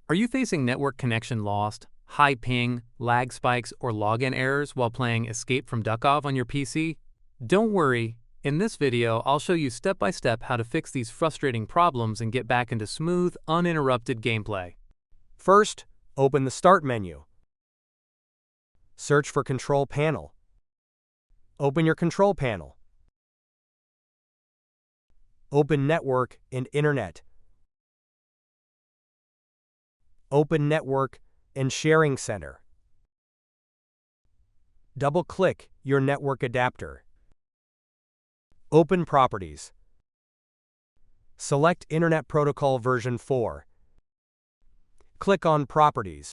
Are you facing network connection lost, high ping, lag spikes, or login errors while playing Escape from Duckov on your PC? Don't worry, in this video I'll show you step by step how to fix these frustrating problems and get back into smooth, uninterrupted gameplay. First, open the Start menu. Search for Control Panel. Open your Control Panel. Open Network and Internet. Open Network and Sharing Center. Double-click your network adapter. Open Properties. Select Internet Protocol version 4. Click on Properties.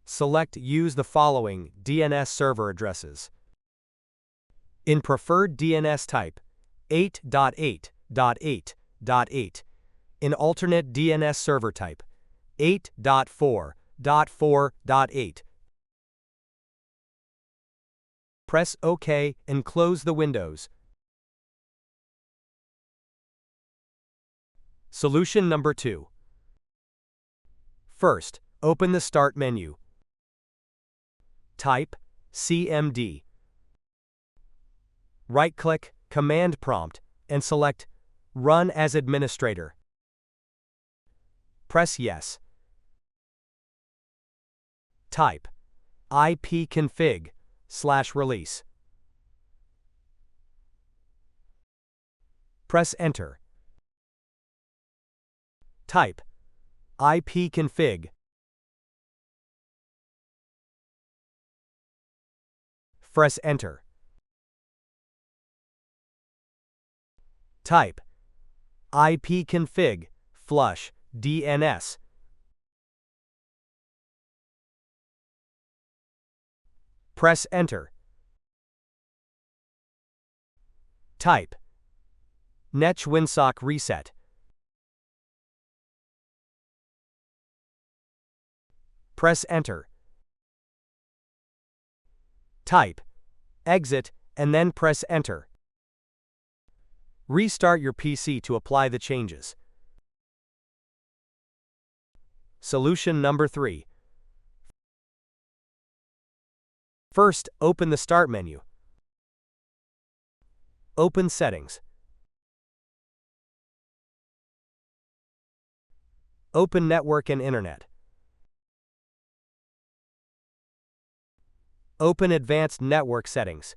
Select Use the following DNS server addresses. In preferred DNS type, 8.8.8.8. In alternate DNS server type, 8.4.4.8. Press OK and close the windows. Solution number 2. First, open the Start menu. Type CMD. Right-click Command Prompt and select Run as Administrator. Press Yes. Type ipconfig/release. Press Enter. Type ipconfig. Press Enter. Type ipconfig flush DNS. Press Enter. Type netwinsock reset. Press Enter. Type exit and then press Enter. Restart your PC to apply the changes. Solution number 3. First, open the Start menu. Open Settings. Open Network and Internet. Open Advanced Network Settings.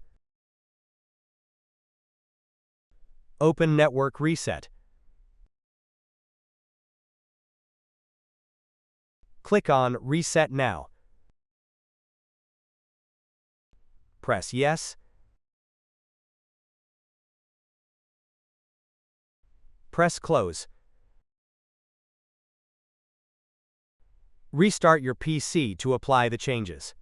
Open Network Reset. Click on Reset Now. Press Yes. Press Close. Restart your PC to apply the changes.